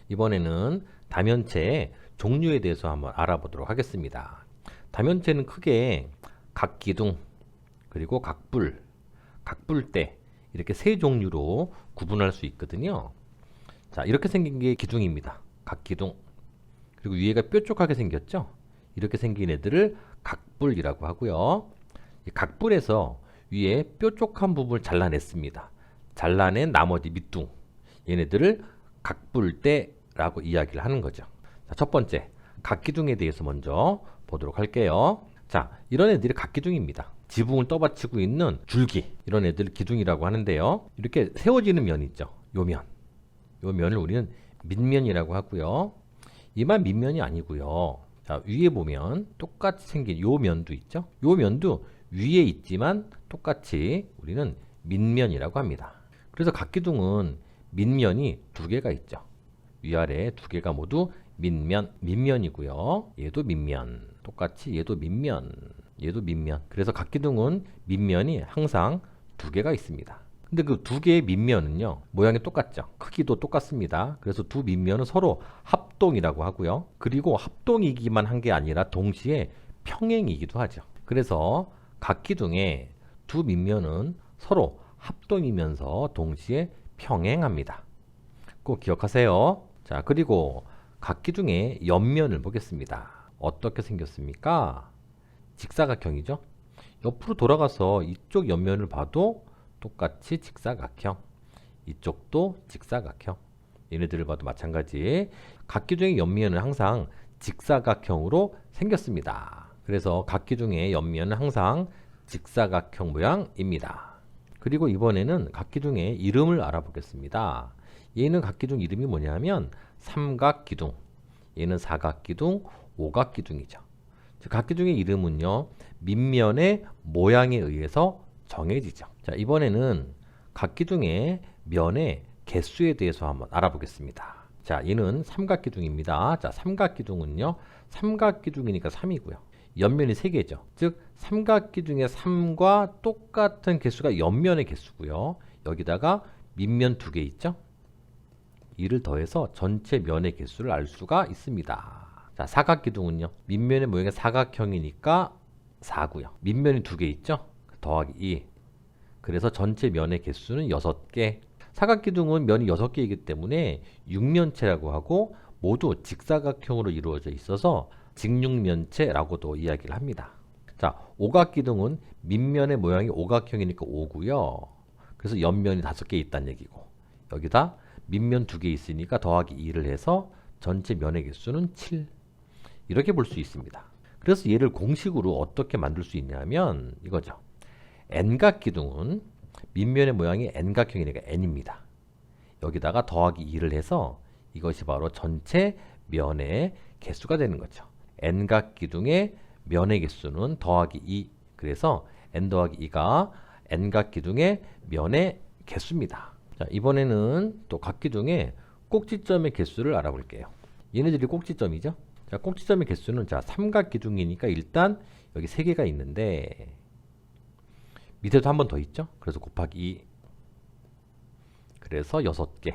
이번에는 다면체의 종류에 대해서 한번 알아보도록 하겠습니다. 다면체는 크게 각기둥, 그리고 각불, 각불대 이렇게 세 종류로 구분할 수 있거든요. 자, 이렇게 생긴 게 기둥입니다. 각기둥. 그리고 위에가 뾰족하게 생겼죠? 이렇게 생긴 애들을 각불이라고 하고요. 이 각불에서 위에 뾰족한 부분을 잘라냈습니다. 잘라낸 나머지 밑둥, 얘네들을 각불대라고 이야기를 하는 거죠. 자, 첫 번째, 각기둥에 대해서 먼저 보도록 할게요. 자, 이런 애들이 각기둥입니다. 지붕을 떠받치고 있는 줄기, 이런 애들 기둥이라고 하는데요. 이렇게 세워지는 면이 있죠. 요 면. 요 면을 우리는 밑면이라고 하고요. 이만 밑면이 아니고요. 자, 위에 보면 똑같이 생긴 요 면도 있죠. 요 면도 위에 있지만 똑같이 우리는 밑면이라고 합니다. 그래서 각기둥은 밑면이 두 개가 있죠. 위아래 두 개가 모두 밑면이고요. 얘도 밑면. 똑같이 얘도 밑면. 얘도 밑면. 그래서 각기둥은 밑면이 항상 두 개가 있습니다. 근데 그 두 개의 밑면은요, 모양이 똑같죠. 크기도 똑같습니다. 그래서 두 밑면은 서로 합동이라고 하고요. 그리고 합동이기만 한 게 아니라 동시에 평행이기도 하죠. 그래서 각기둥의 두 밑면은 서로 합동이면서 동시에 평행합니다. 꼭 기억하세요. 자, 그리고 각기둥의 옆면을 보겠습니다. 어떻게 생겼습니까? 직사각형이죠. 옆으로 돌아가서 이쪽 옆면을 봐도 똑같이 직사각형, 이쪽도 직사각형. 얘네들을 봐도 마찬가지. 각기둥의 옆면은 항상 직사각형으로 생겼습니다. 그래서 각기둥의 옆면은 항상 직사각형 모양입니다. 그리고 이번에는 각기둥의 이름을 알아보겠습니다. 얘는 각기둥 이름이 뭐냐면 삼각기둥, 얘는 사각기둥, 오각기둥이죠. 각기둥의 이름은요, 밑면의 모양에 의해서 정해지죠. 자, 이번에는 각기둥의 면의 개수에 대해서 한번 알아보겠습니다. 자, 얘는 삼각기둥입니다. 자, 삼각기둥은요, 삼각기둥이니까 3이고요. 옆면이 3개죠. 즉, 삼각기둥의 3과 똑같은 개수가 옆면의 개수고요. 여기다가 밑면 2개 있죠? 이를 더해서 전체 면의 개수를 알 수가 있습니다. 자, 사각기둥은요, 밑면의 모양이 사각형이니까 4고요. 밑면이 2개 있죠? 더하기 2. 그래서 전체 면의 개수는 6개. 사각기둥은 면이 6개이기 때문에 육면체라고 하고 모두 직사각형으로 이루어져 있어서 직육면체라고도 이야기를 합니다. 자, 오각기둥은 밑면의 모양이 오각형이니까 5고요. 그래서 옆면이 5개 있다는 얘기고, 여기다 밑면 2개 있으니까 더하기 2를 해서 전체 면의 개수는 7. 이렇게 볼 수 있습니다. 그래서 얘를 공식으로 어떻게 만들 수 있냐면 이거죠. n각기둥은 밑면의 모양이 n각형이니까 n입니다. 여기다가 더하기 2를 해서 이것이 바로 전체 면의 개수가 되는 거죠. n각기둥의 면의 개수는 더하기 2. 그래서 n 더하기 2가 n각기둥의 면의 개수입니다. 자, 이번에는 또 각기둥의 꼭지점의 개수를 알아볼게요. 얘네들이 꼭지점이죠. 자, 꼭지점의 개수는 자, 삼각기둥이니까 일단 여기 3개가 있는데 밑에도 한 번 더 있죠. 그래서 곱하기 2. 그래서 6개.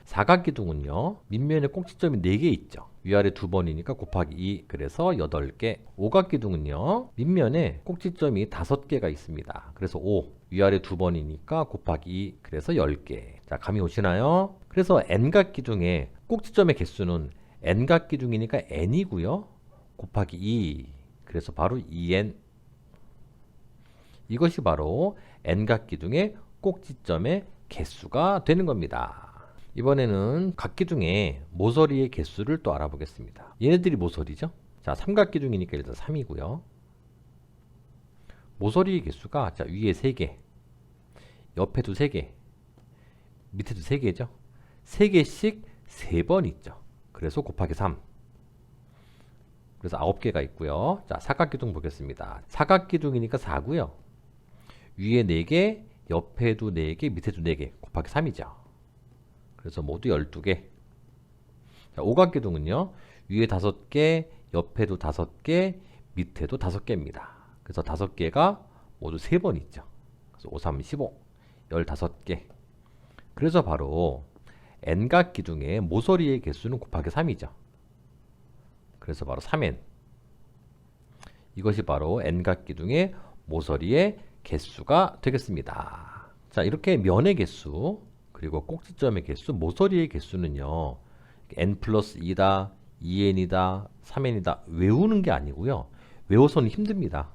사각기둥은요, 밑면에 꼭지점이 4개 있죠. 위아래 2번이니까 곱하기 2. 그래서 8개. 오각기둥은요, 밑면에 꼭지점이 5개가 있습니다. 그래서 5. 위아래 2번이니까 곱하기 2. 그래서 10개. 자, 감이 오시나요? 그래서 n각기둥의 꼭지점의 개수는 n각기둥이니까 n이고요. 곱하기 2. 그래서 바로 2n. 이것이 바로 n각기둥의 꼭지점의 개수가 되는 겁니다. 이번에는 각기둥의 모서리의 개수를 또 알아보겠습니다. 얘네들이 모서리죠. 자, 삼각기둥이니까 일단 3이고요. 모서리의 개수가 자, 위에 3개, 옆에도 3개, 밑에도 3개죠. 3개씩 3번 있죠. 그래서 곱하기 3. 그래서 9개가 있고요. 자, 사각기둥 보겠습니다. 사각기둥이니까 4고요. 위에 4개, 옆에도 4개, 밑에도 4개, 곱하기 3이죠. 그래서 모두 12개. 자, 오각기둥은요, 위에 5개, 옆에도 5개, 밑에도 5개입니다. 그래서 5개가 모두 3번 있죠. 5, 3, 15. 15개. 그래서 바로 n각 기둥의 모서리의 개수는 곱하기 3이죠. 그래서 바로 3n. 이것이 바로 n각 기둥의 모서리의 개수가 되겠습니다. 자, 이렇게 면의 개수, 그리고 꼭지점의 개수, 모서리의 개수는요. n 플러스 2다, 2n이다, 3n이다 외우는 게 아니고요. 외워서는 힘듭니다.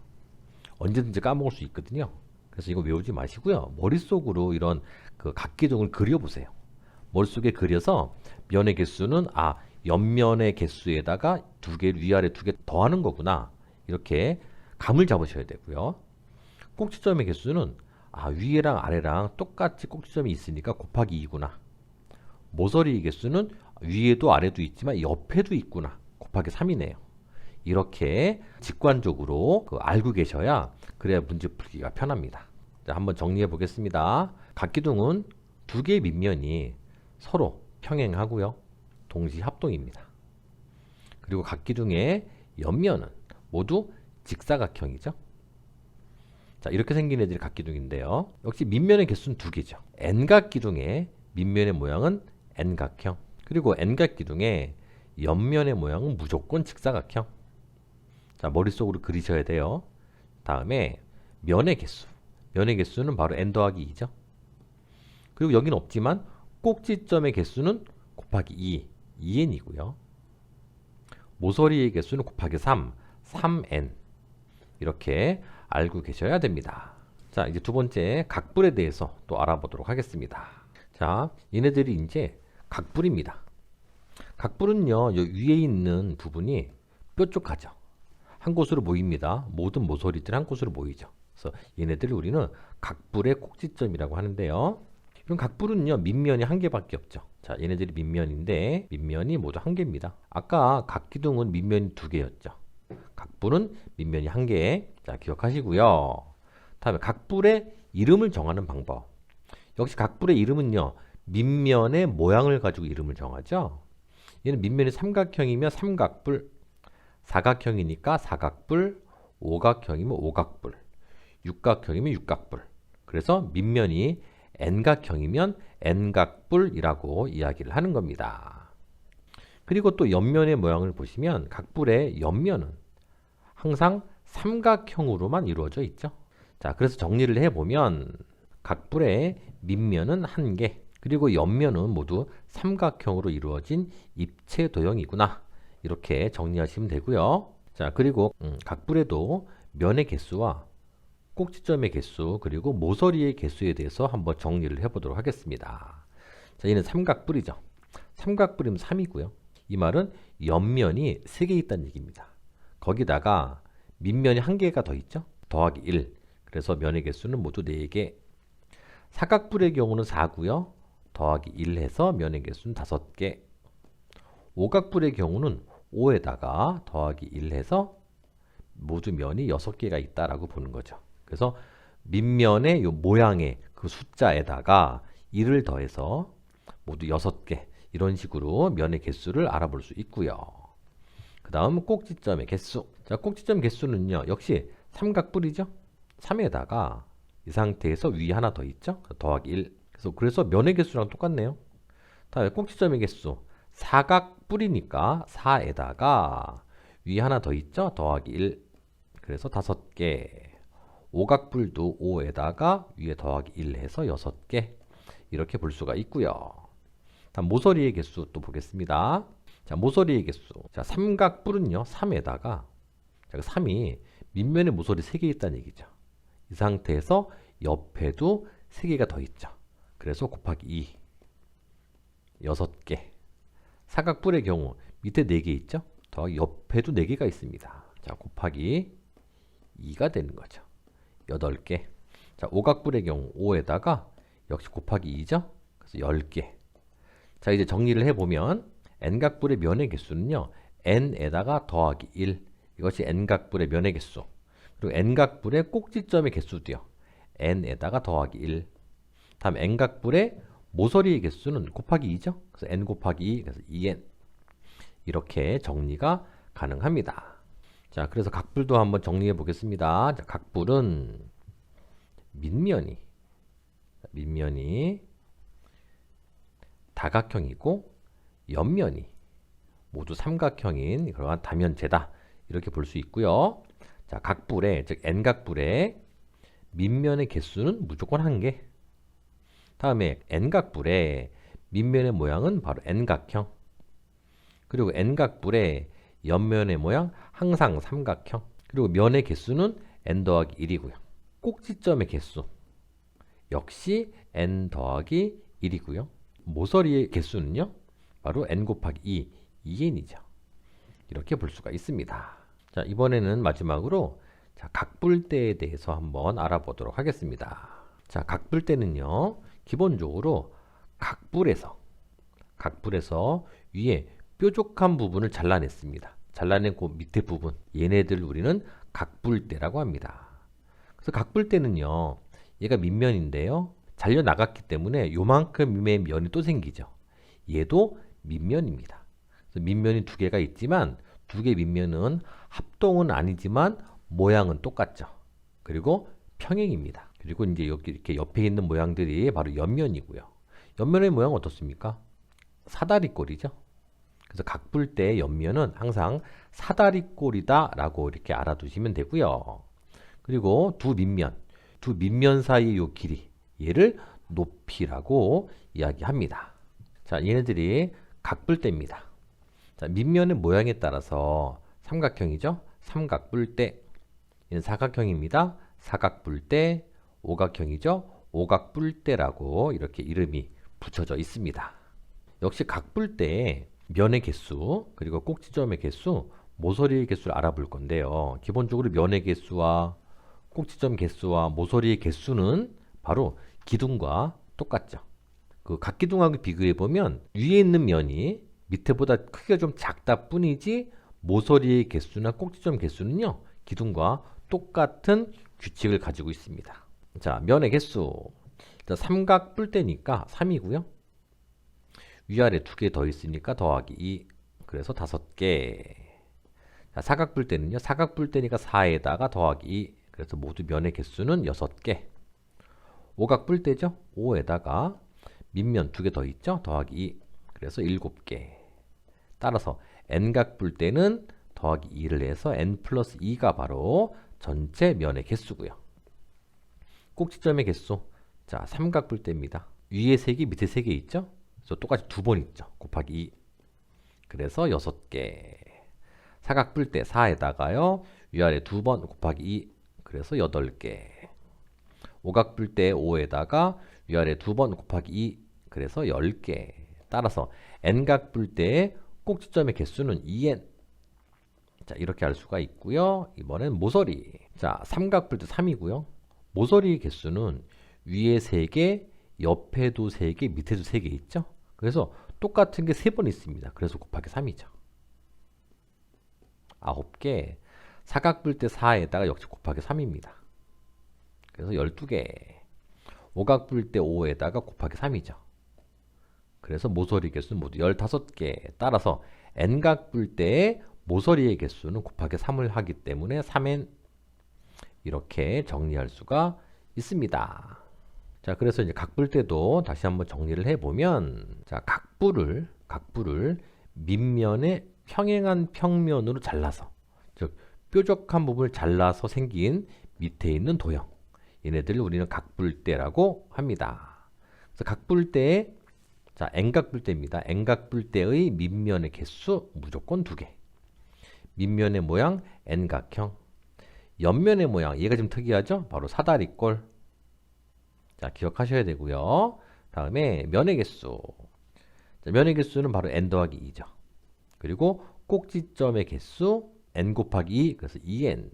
언제든지 까먹을 수 있거든요. 그래서 이거 외우지 마시고요. 머릿속으로 이런 그 각기둥을 그려보세요. 머릿속에 그려서 면의 개수는 옆면의 개수에다가 두 개, 위아래 두 개 더하는 거구나. 이렇게 감을 잡으셔야 되고요. 꼭지점의 개수는 위에랑 아래랑 똑같이 꼭지점이 있으니까 곱하기 2구나. 모서리의 개수는 위에도 아래도 있지만 옆에도 있구나. 곱하기 3이네요. 이렇게 직관적으로 알고 계셔야 그래야 문제 풀기가 편합니다. 자, 한번 정리해 보겠습니다. 각기둥은 두 개의 밑면이 서로 평행하고요. 동시 합동입니다. 그리고 각기둥의 옆면은 모두 직사각형이죠. 자, 이렇게 생긴 애들이 각기둥인데요. 역시 밑면의 개수는 두 개죠. n각 기둥의 밑면의 모양은 n각형. 그리고 n각 기둥의 옆면의 모양은 무조건 직사각형. 자, 머릿속으로 그리셔야 돼요. 다음에 면의 개수. 면의 개수는 바로 n 더하기 2죠. 그리고 여기는 없지만 꼭지점의 개수는 곱하기 2n이고요. 모서리의 개수는 곱하기 3n. 이렇게 알고 계셔야 됩니다. 자, 이제 두 번째 각불에 대해서 또 알아보도록 하겠습니다. 자, 얘네들이 이제 각불입니다. 각불은요, 위에 있는 부분이 뾰족하죠. 한 곳으로 모입니다. 모든 모서리들이 한 곳으로 모이죠. 그래서 얘네들을 우리는 각불의 꼭지점이라고 하는데요. 이런 각불은요, 밑면이 한 개밖에 없죠. 자, 얘네들이 밑면인데 밑면이 모두 한 개입니다. 아까 각기둥은 밑면이 두 개였죠. 각불은 밑면이 한 개. 자, 기억하시고요. 다음에 각불의 이름을 정하는 방법. 역시 각불의 이름은요, 밑면의 모양을 가지고 이름을 정하죠. 얘는 밑면이 삼각형이면 삼각불, 사각형이니까 사각불, 오각형이면 오각불, 육각형이면 육각불. 그래서 밑면이 n각형이면 n각불이라고 이야기를 하는 겁니다. 그리고 또 옆면의 모양을 보시면 각불의 옆면은 항상 삼각형으로만 이루어져 있죠. 자, 그래서 정리를 해보면 각불의 밑면은 한 개, 그리고 옆면은 모두 삼각형으로 이루어진 입체 도형이구나. 이렇게 정리하시면 되고요. 자, 그리고 각불에도 면의 개수와 꼭지점의 개수, 그리고 모서리의 개수에 대해서 한번 정리를 해보도록 하겠습니다. 자, 얘는 삼각불이죠. 삼각불이면 3이고요. 이 말은 옆면이 3개 있다는 얘기입니다. 거기다가 밑면이 한 개가 더 있죠. 더하기 1. 그래서 면의 개수는 모두 4개. 사각불의 경우는 4고요. 더하기 1 해서 면의 개수는 5개. 오각불의 경우는 5에다가 더하기 1 해서 모두 면이 6개가 있다라고 보는 거죠. 그래서 밑면의 요 모양의 그 숫자에다가 1을 더해서 모두 6개. 이런 식으로 면의 개수를 알아볼 수 있고요. 그 다음 꼭지점의 개수. 자, 꼭지점 개수는요, 역시 삼각불이죠. 3에다가 이 상태에서 위 하나 더 있죠. 더하기 1. 그래서 면의 개수랑 똑같네요. 다음에 꼭지점의 개수. 사각불이니까 4에다가 위 하나 더 있죠. 더하기 1. 그래서 5개. 오각불도 5에다가 위에 더하기 1 해서 6개. 이렇게 볼 수가 있고요. 다음 모서리의 개수 또 보겠습니다. 자, 모서리의 개수. 자, 삼각불은요, 3에다가 3이 밑면에 모서리 3개 있다는 얘기죠. 이 상태에서 옆에도 3개가 더 있죠. 그래서 곱하기 2. 6개. 사각불의 경우 밑에 4개 있죠. 더하기 옆에도 4개가 있습니다. 자, 곱하기 2가 되는 거죠. 8개. 자, 오각불의 경우 5에다가 역시 곱하기 2죠. 그래서 10개. 자, 이제 정리를 해보면 n각불의 면의 개수는요, n에다가 더하기 1. 이것이 n각불의 면의 개수. 그리고 n각불의 꼭지점의 개수도요, n에다가 더하기 1. 다음 n각불의 모서리의 개수는 곱하기 2죠. 그래서 n 곱하기 2, 그래서 2n. 이렇게 정리가 가능합니다. 자, 그래서 각불도 한번 정리해 보겠습니다. 자, 각불은 밑면이 밑면이 다각형이고 옆면이 모두 삼각형인 그러한 다면체다. 이렇게 볼 수 있고요. 자, 각불의 즉 n각불의 밑면의 개수는 무조건 1개. 다음에 n각불의 밑면의 모양은 바로 n각형. 그리고 n각불의 옆면의 모양 항상 삼각형. 그리고 면의 개수는 n 더하기 1이고요. 꼭지점의 개수 역시 n 더하기 1이고요. 모서리의 개수는요. 바로 n 곱하기 2, 2n이죠. 이렇게 볼 수가 있습니다. 자, 이번에는 마지막으로 자, 각불대에 대해서 한번 알아보도록 하겠습니다. 자, 각불대는요. 기본적으로 각불에서 위에 뾰족한 부분을 잘라냈습니다. 잘라낸 그 밑에 부분, 얘네들 우리는 각불대라고 합니다. 그래서 각불대는요. 얘가 밑면인데요. 잘려 나갔기 때문에 요만큼의 면이 또 생기죠. 얘도 밑면입니다. 그래서 밑면이 2개가 있지만 2개 밑면은 합동은 아니지만 모양은 똑같죠. 그리고 평행입니다. 그리고 이제 여기 이렇게 옆에 있는 모양들이 바로 옆면이고요. 옆면의 모양은 어떻습니까? 사다리꼴이죠. 그래서 각불대의 옆면은 항상 사다리꼴이다라고 이렇게 알아두시면 되고요. 그리고 두 밑면 사이의 요 길이, 얘를 높이라고 이야기합니다. 자, 얘네들이 각불대입니다. 자, 밑면의 모양에 따라서 삼각형이죠. 삼각불대. 얘는 사각형입니다. 사각불대. 오각형이죠. 오각불대라고 이렇게 이름이 붙여져 있습니다. 역시 각불대의 면의 개수, 그리고 꼭지점의 개수, 모서리의 개수를 알아볼 건데요. 기본적으로 면의 개수와 꼭지점 개수와 모서리의 개수는 바로 기둥과 똑같죠. 그 각기둥하고 비교해 보면 위에 있는 면이 밑에보다 크기가 좀 작다 뿐이지 모서리의 개수나 꼭지점 개수는요. 기둥과 똑같은 규칙을 가지고 있습니다. 자, 면의 개수. 자, 삼각뿔대니까 3이고요. 위아래 2개 더 있으니까 더하기 2. 그래서 5개. 자, 사각뿔대는요. 사각뿔대니까 4에다가 더하기 2. 그래서 모두 면의 개수는 6개. 오각뿔대죠. 5에다가 밑면 2개 더 있죠. 더하기 2. 그래서 7개. 따라서 n각뿔대는 더하기 2를 해서 n 플러스 2가 바로 전체 면의 개수고요. 꼭지점의 개수. 자, 삼각뿔대입니다. 위에 3개, 밑에 3개 있죠. 그래서 똑같이 2번 있죠. 곱하기 2. 그래서 6개. 사각뿔대 4에다가요. 위아래 2번 곱하기 2. 그래서 8개. 오각뿔대 5에다가 위아래 2번 곱하기 2. 그래서 10개. 따라서 n각뿔대의 꼭지점의 개수는 2n. 자, 이렇게 할 수가 있고요. 이번엔 모서리. 자, 삼각뿔대 3이고요. 모서리의 개수는 위에 3개, 옆에도 3개, 밑에도 3개 있죠. 그래서 똑같은 게 3번 있습니다. 그래서 곱하기 3이죠. 9개. 사각뿔대 4에다가 역시 곱하기 3입니다. 그래서 12개. 오각뿔대 5에다가 곱하기 3이죠. 그래서 모서리 개수는 모두 15개. 따라서 n각뿔대의 모서리의 개수는 곱하기 3을 하기 때문에 3n. 이렇게 정리할 수가 있습니다. 자, 그래서 이제 각불대도 다시 한번 정리를 해보면, 자, 각불을 밑면의 평행한 평면으로 잘라서, 즉 뾰족한 부분을 잘라서 생긴 밑에 있는 도형, 얘네들을 우리는 각불대라고 합니다. 그래서 각불대의 자, n각불대입니다. n각불대의 밑면의 개수 무조건 2개. 밑면의 모양 n각형. 옆면의 모양, 얘가 좀 특이하죠? 바로 사다리꼴. 자, 기억하셔야 되고요. 다음에 면의 개수. 자, 면의 개수는 바로 n 더하기 2죠. 그리고 꼭지점의 개수 n 곱하기 2, 그래서 2n.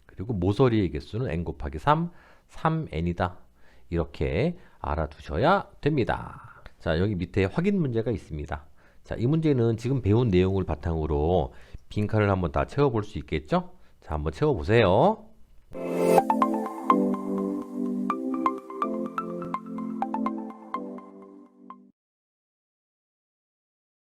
그리고 모서리의 개수는 n 곱하기 3, 3n이다. 이렇게 알아두셔야 됩니다. 자, 여기 밑에 확인 문제가 있습니다. 자, 이 문제는 지금 배운 내용을 바탕으로 빈칸을 한번 다 채워볼 수 있겠죠? 자, 한번 채워보세요.